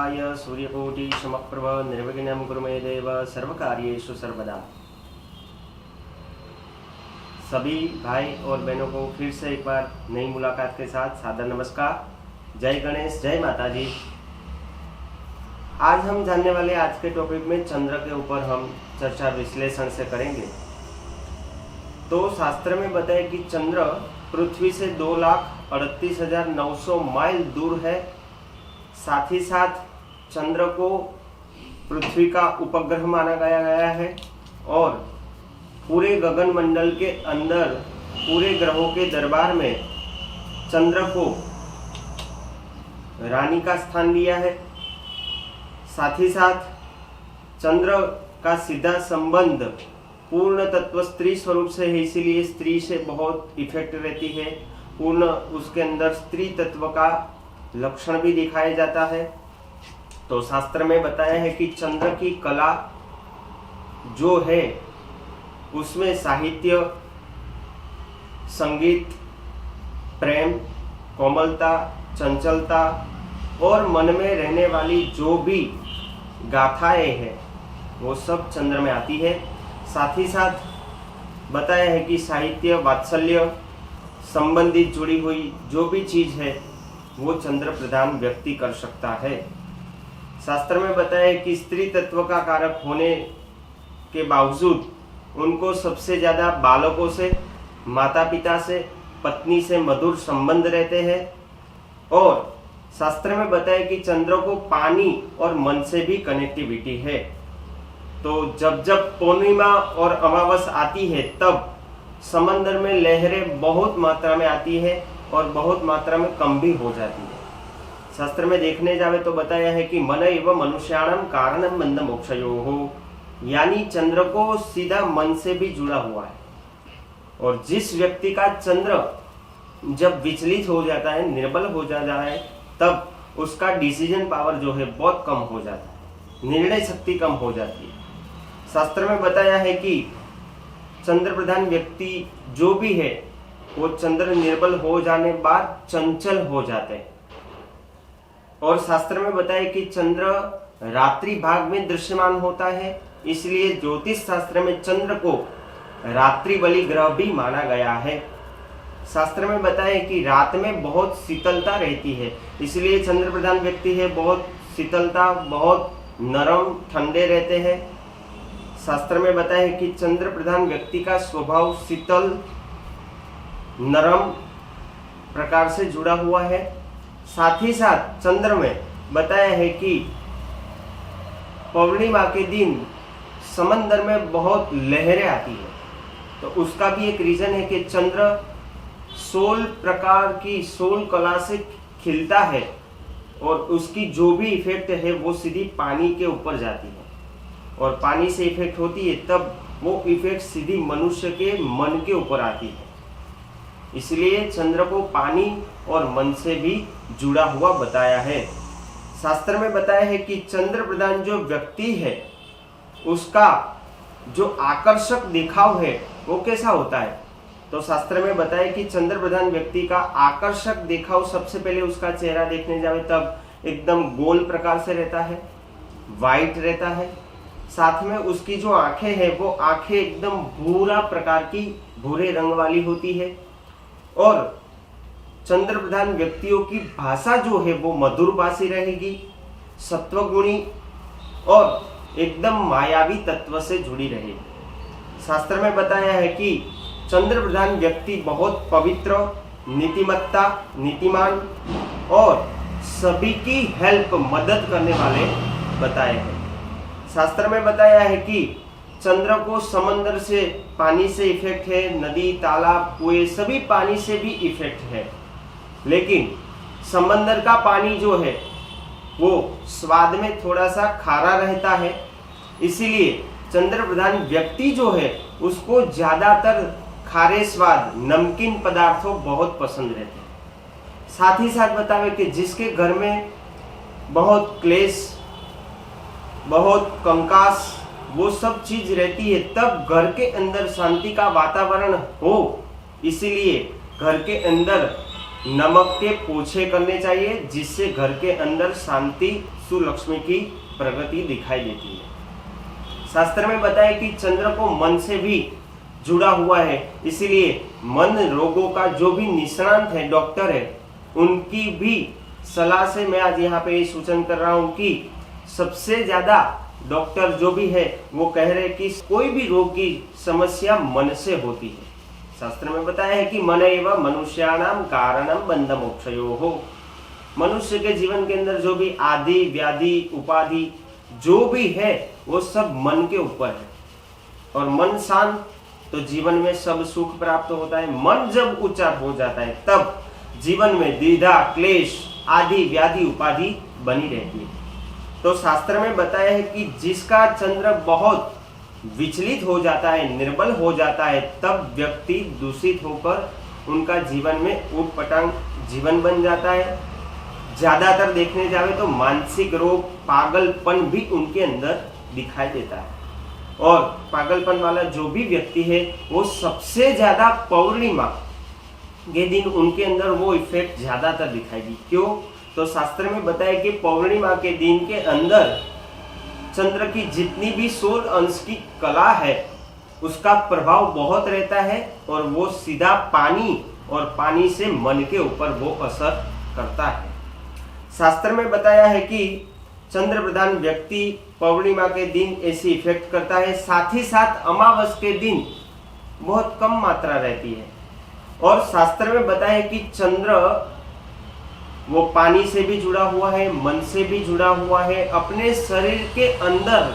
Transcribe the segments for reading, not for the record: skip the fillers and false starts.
समप्रभाय सूर्यकोटि समप्रभ निर्विघ्नं कुरु मे देव सर्वकार्येषु सर्वदा। सभी भाई और बहनों को फिर से एक बार नई मुलाकात के साथ सादर नमस्कार। जय गणेश, जय माता जी। आज हम जानने वाले आज के टॉपिक में चंद्र के ऊपर हम चर्चा विश्लेषण से करेंगे। तो शास्त्र में बताया कि चंद्र पृथ्वी से 2,38,900 माइल दूर है। साथ ही साथ चंद्र को पृथ्वी का उपग्रह माना गया है और पूरे गगन मंडल के अंदर पूरे ग्रहों के दरबार में चंद्र को रानी का स्थान दिया है। साथ ही साथ चंद्र का सीधा संबंध पूर्ण तत्व स्त्री स्वरूप से है, इसीलिए स्त्री से बहुत इफेक्ट रहती है। पूर्ण उसके अंदर स्त्री तत्व का लक्षण भी दिखाया जाता है। तो शास्त्र में बताया है कि चंद्र की कला जो है उसमें साहित्य, संगीत, प्रेम, कोमलता, चंचलता और मन में रहने वाली जो भी गाथाएं हैं वो सब चंद्र में आती है। साथ ही साथ बताया है कि साहित्य, वात्सल्य संबंधित जुड़ी हुई जो भी चीज है वो चंद्र प्रधान व्यक्ति कर सकता है। शास्त्र में बताया है कि स्त्री तत्व का कारक होने के बावजूद उनको सबसे ज्यादा बालकों से, माता पिता से, पत्नी से मधुर संबंध रहते हैं। और शास्त्र में बताया कि चंद्र को पानी और मन से भी कनेक्टिविटी है। तो जब जब पूर्णिमा और अमावस आती है तब समंदर में लहरें बहुत मात्रा में आती है और बहुत मात्रा में कम भी हो जाती है। शास्त्र में देखने जावे तो बताया है कि मन एवं मनुष्याणाम कारणम बंध मोक्षयोः, यानी चंद्र को सीधा मन से भी जुड़ा हुआ है। और जिस व्यक्ति का चंद्र जब विचलित हो जाता है, निर्बल हो जाता है, तब उसका डिसीजन पावर जो है बहुत कम हो जाता है, निर्णय शक्ति कम हो जाती है। शास्त्र में बताया है कि चंद्र प्रधान व्यक्ति जो भी है वो चंद्र निर्बल हो जाने बाद चंचल हो जाते हैं। और शास्त्र में बताया कि चंद्र रात्रि भाग में दृश्यमान होता है, इसलिए ज्योतिष शास्त्र में चंद्र को रात्रि बलि ग्रह भी माना गया है। शास्त्र में बताया कि रात में बहुत शीतलता रहती है, इसलिए चंद्र प्रधान व्यक्ति है बहुत शीतलता, बहुत नरम, ठंडे रहते हैं। शास्त्र में बताया है कि चंद्र प्रधान व्यक्ति का स्वभाव शीतल, नरम प्रकार से जुड़ा हुआ है। साथ ही साथ चंद्र में बताया है कि पूर्णिमा के दिन समंदर में बहुत लहरें आती है। तो उसका भी एक रीजन है कि चंद्र 16 प्रकार की 16 कला से खिलता है और उसकी जो भी इफेक्ट है वो सीधी पानी के ऊपर जाती है और पानी से इफेक्ट होती है तब वो इफेक्ट सीधी मनुष्य के मन के ऊपर आती है। इसलिए चंद्र को पानी और मन से भी जुड़ा हुआ बताया है। शास्त्र में बताया है कि चंद्र प्रधान जो व्यक्ति है उसका जो आकर्षक दिखाव है वो कैसा होता है। तो शास्त्र में बताया कि चंद्र प्रधान व्यक्ति का आकर्षक दिखाव सबसे पहले उसका चेहरा देखने जावे तब एकदम गोल प्रकार से रहता है, वाइट रहता है। साथ में उसकी जो आंखें हैं वो आंखें एकदम भूरा प्रकार की, भूरे रंग वाली होती है। और चंद्र प्रधान व्यक्तियों की भाषा जो है वो मधुर भाषी रहेगी, सत्वगुणी और एकदम मायावी तत्व से जुड़ी रहेगी। शास्त्र में बताया है कि चंद्र प्रधान व्यक्ति बहुत पवित्र, नीतिमत्ता, नीतिमान और सभी की हेल्प, मदद करने वाले बताए हैं। शास्त्र में बताया है कि चंद्र को समंदर से, पानी से इफेक्ट है, नदी, तालाब, कुएं सभी पानी से भी इफेक्ट है। लेकिन समंदर का पानी जो है वो स्वाद में थोड़ा सा खारा रहता है, इसीलिए चंद्र प्रधान व्यक्ति जो है उसको ज्यादातर खारे स्वाद, नमकीन पदार्थों बहुत पसंद रहते हैं। साथ ही साथ बतावे कि जिसके घर में बहुत क्लेश, बहुत कंकास, वो सब चीज रहती है तब घर के अंदर शांति का वातावरण हो, इसीलिए घर के अंदर नमक के पोछे करने चाहिए, जिससे घर के अंदर शांति, सुलक्ष्मी की प्रगति दिखाई देती है। शास्त्र में बताया कि चंद्र को मन से भी जुड़ा हुआ है, इसीलिए मन रोगों का जो भी निष्णात है, डॉक्टर है, उनकी भी सलाह से मैं आज यहाँ पे ये सूचन कर रहा हूँ कि सबसे ज्यादा डॉक्टर जो भी है वो कह रहे हैं कि कोई भी रोग की समस्या मन से होती है। शास्त्र में बताया है कि मन एवं मनुष्याणाम कारणम बंध मोक्षयोः। मनुष्य के जीवन के अंदर जो भी आदि व्याधि उपाधि जो भी है वो सब मन के ऊपर है, और मन शांत तो जीवन में सब सुख प्राप्त होता है। मन जब ऊंचा हो जाता है तब जीवन में द्विधा क्लेश आदि व्याधि उपाधि बनी रहती है। तो शास्त्र में बताया है कि जिसका चंद्र बहुत विचलित हो जाता है, निर्बल हो जाता है, तब व्यक्ति दूषित होकर उनका जीवन में ऊटपटांग जीवन बन जाता है। ज्यादातर देखने जावे तो मानसिक रोग, पागलपन भी उनके अंदर दिखाई देता है। और पागलपन वाला जो भी व्यक्ति है वो सबसे ज्यादा पौर्णिमा के दिन उनके अंदर वो इफेक्ट ज्यादातर दिखाएगी। क्यों? तो शास्त्र में बताया कि पौर्णिमा के दिन के अंदर चंद्र की जितनी भी 16 अंश की कला है उसका प्रभाव बहुत रहता है, और वो सीधा पानी और पानी से मन के ऊपर वो असर करता है। शास्त्र में बताया है कि चंद्र प्रधान व्यक्ति पौर्णिमा के दिन ऐसी इफेक्ट करता है, साथ ही साथ अमावस के दिन बहुत कम मात्रा रहती है। और शास्त्र में बताया है कि चंद्र वो पानी से भी जुड़ा हुआ है, मन से भी जुड़ा हुआ है। अपने शरीर के अंदर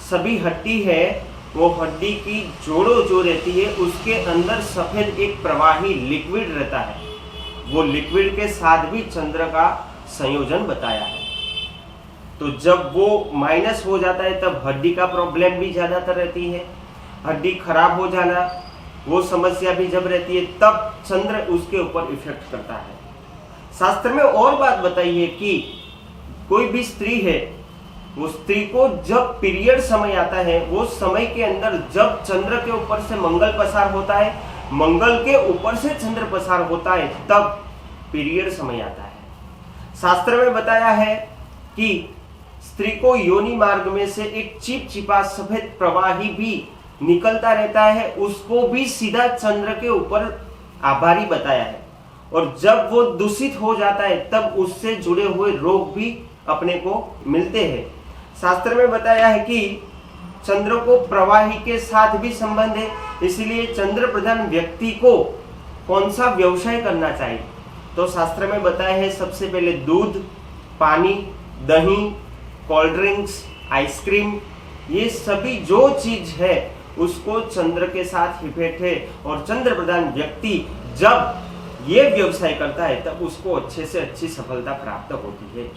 सभी हड्डी है, वो हड्डी की जोड़ों जो रहती है उसके अंदर सफेद एक प्रवाही लिक्विड रहता है, वो लिक्विड के साथ भी चंद्र का संयोजन बताया है। तो जब वो माइनस हो जाता है तब हड्डी का प्रॉब्लम भी ज्यादातर रहती है, हड्डी खराब हो जाना वो समस्या भी जब रहती है तब चंद्र उसके ऊपर इफेक्ट करता है। शास्त्र में और बात बताई है कि कोई भी स्त्री है, वो स्त्री को जब पीरियड समय आता है, वो समय के अंदर जब चंद्र के ऊपर से मंगल पसार होता है, मंगल के ऊपर से चंद्र पसार होता है, तब पीरियड समय आता है। शास्त्र में बताया है कि स्त्री को योनि मार्ग में से एक चिपचिपा सफेद प्रवाही भी निकलता रहता है, उसको भी सीधा चंद्र के ऊपर आभारी बताया है। और जब वो दूषित हो जाता है तब उससे जुड़े हुए रोग भी अपने को मिलते हैं। शास्त्र में बताया है कि चंद्र को प्रवाही के साथ भी संबंध है, इसलिए चंद्र प्रधान व्यक्ति को कौन सा व्यवसाय करना चाहिए। तो शास्त्र में बताया है सबसे पहले दूध, पानी, दही, कोल्ड ड्रिंक्स, आइसक्रीम, ये सभी जो चीज है उसको चंद्र के साथ इफेक्ट है। और चंद्र प्रधान व्यक्ति जब ये व्यवसाय करता है तब उसको अच्छे से अच्छी सफलता प्राप्त होती है।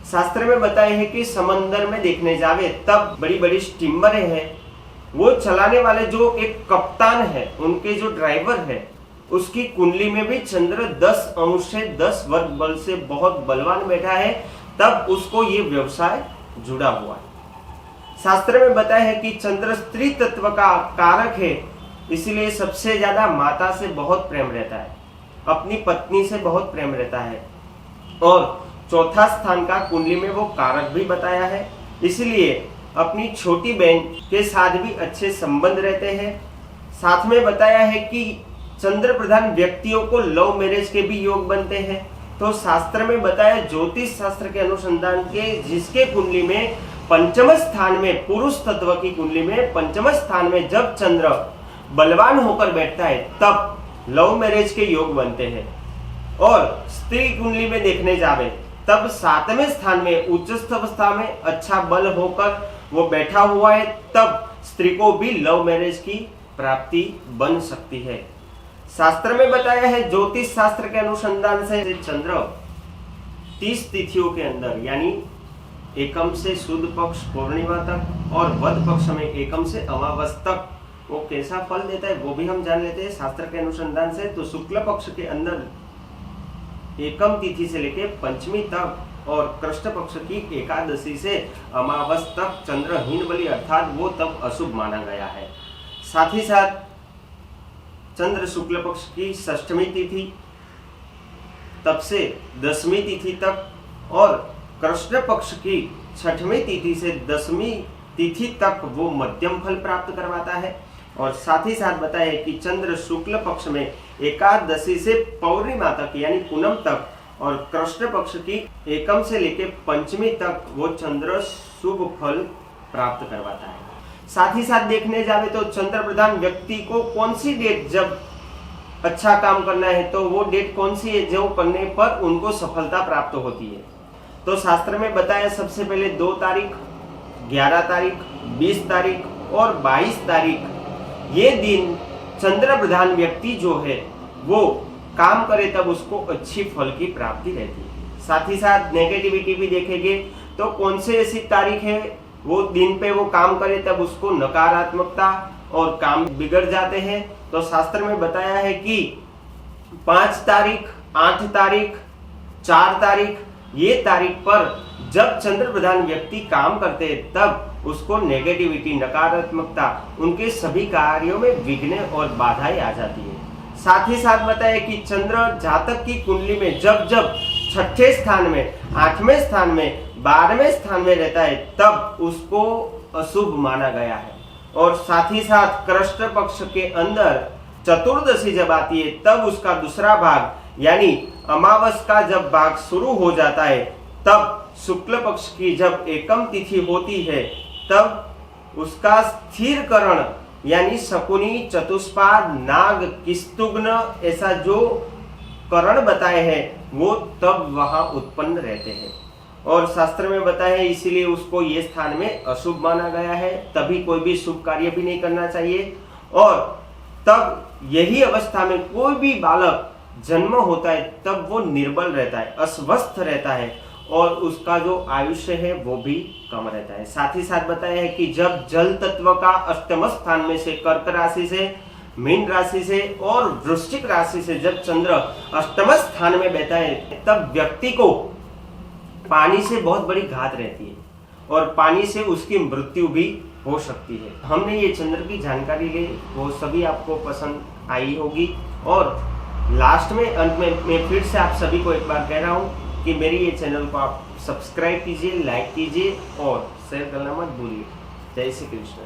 शास्त्र में बताया है कि समंदर में देखने जावे तब बड़ी बड़ी स्टीमरें हैं, वो चलाने वाले जो एक कप्तान है, उनके जो ड्राइवर है, उसकी कुंडली में भी चंद्र 10 अंश से 10 वर्ग बल से बहुत बलवान बैठा है, तब उसको ये व्यवसाय जुड़ा हुआ है। शास्त्र में बताया है कि चंद्र स्त्री तत्व का कारक है, इसलिए सबसे ज्यादा माता से बहुत प्रेम रहता है, अपनी पत्नी से बहुत प्रेम रहता है। और चौथा स्थान का कुंडली में वो कारक भी बताया है, इसलिए अपनी छोटी बहन के साथ भी अच्छे संबंध रहते हैं। साथ में बताया है कि चंद्र प्रधान व्यक्तियों को लव मैरिज के भी योग बनते हैं। तो शास्त्र में बताया, ज्योतिष शास्त्र के अनुसंधान के जिसके कुंडली में पंचम स्थान में, पुरुष तत्व की कुंडली में पंचम स्थान में जब चंद्र बलवान होकर बैठता है तब लव मैरिज के योग बनते हैं। और स्त्री कुंडली में देखने जावे तब 7वें स्थान में उच्चस्थ अवस्था में अच्छा बल होकर वो बैठा हुआ है, तब स्त्री को भी लव मैरिज की प्राप्ति बन सकती है। शास्त्र में बताया है, ज्योतिष शास्त्र के अनुसंधान से चंद्र 30 तिथियों के अंदर, यानी एकम से शुद्ध पक्ष पूर्णिमा तक और वध पक्ष में एकम से अमावस तक वो कैसा फल देता है वो भी हम जान लेते हैं शास्त्र के अनुसंधान से। तो शुक्ल पक्ष के अंदर एकम तिथि से लेके पंचमी तक और कृष्ण पक्ष की एकादशी से अमावस तक चंद्रहीन बलि अर्थात वो तब अशुभ माना गया है। साथ ही साथ चंद्र शुक्ल पक्ष की षष्ठमी तिथि तब से 10वीं तिथि तक और कृष्ण पक्ष की 6वीं तिथि से 10वीं तिथि तक वो मध्यम फल प्राप्त करवाता है। और साथ ही साथ बताया कि चंद्र शुक्ल पक्ष में एकादशी से पौर्णिमा तक यानी पूनम तक और कृष्ण पक्ष की एकम से लेकर पंचमी तक वो चंद्र शुभ फल प्राप्त करवाता है। साथ ही साथ देखने जावे तो चंद्र प्रधान व्यक्ति को कौन सी डेट जब अच्छा काम करना है तो वो डेट कौन सी है जो करने पर उनको सफलता प्राप्त होती है। तो शास्त्र में बताया सबसे पहले 2 तारीख, 11 तारीख, 20 तारीख और 22 तारीख ये दिन चंद्र प्रधान व्यक्ति जो है वो काम करे तब उसको अच्छी फल की प्राप्ति रहती है। साथ ही साथ नेगेटिविटी भी देखेंगे तो कौन से ऐसी तारीख है वो दिन पे वो काम करे तब उसको नकारात्मकता और काम बिगड़ जाते हैं। तो शास्त्र में बताया है कि 5 तारीख, 8 तारीख, 4 तारीख ये तारीख पर जब चंद्र प्रधान व्यक्ति काम करते हैं तब उसको नेगेटिविटी, नकारात्मकता, उनके सभी कार्यों में विघ्न और बाधाएं आ जाती है। साथ ही साथ बताया कि चंद्र जातक की कुंडली में जब जब 6ठे स्थान में, 8वें स्थान में, 12वें स्थान में रहता है तब उसको अशुभ माना गया है। और साथ ही साथ कृष्ण पक्ष के अंदर चतुर्दशी जब आती है तब उसका दूसरा भाग यानी अमावस का जब भाग शुरू हो जाता है तब शुक्ल पक्ष की जब एकम तिथि होती है तब उसका स्थिरकरण यानी शकुनी, चतुष्पाद, नाग, किस्तुग्न ऐसा जो करण बताए हैं वो तब वहां उत्पन्न रहते हैं। और शास्त्र में बताया है इसीलिए उसको ये स्थान में अशुभ माना गया है, तभी कोई भी शुभ कार्य भी नहीं करना चाहिए। और तब यही अवस्था में कोई भी बालक जन्म होता है तब वो निर्बल रहता है, अस्वस्थ रहता है और उसका जो आयुष्य है वो भी कम रहता है। साथ ही साथ बताया है कि जब जल तत्व का अष्टम स्थान में से कर्क राशि से, मीन राशि से और वृश्चिक राशि से जब चंद्र अष्टम स्थान में बैठा है तब व्यक्ति को पानी से बहुत बड़ी घात रहती है और पानी से उसकी मृत्यु भी हो सकती है। हमने ये चंद्र की जानकारी ली वो सभी आपको पसंद आई होगी। और लास्ट में अंत में मैं फिर से आप सभी को एक बार कह रहा हूँ कि मेरी ये चैनल को आप सब्सक्राइब कीजिए, लाइक कीजिए और शेयर करना मत भूलिए। जय श्री कृष्ण।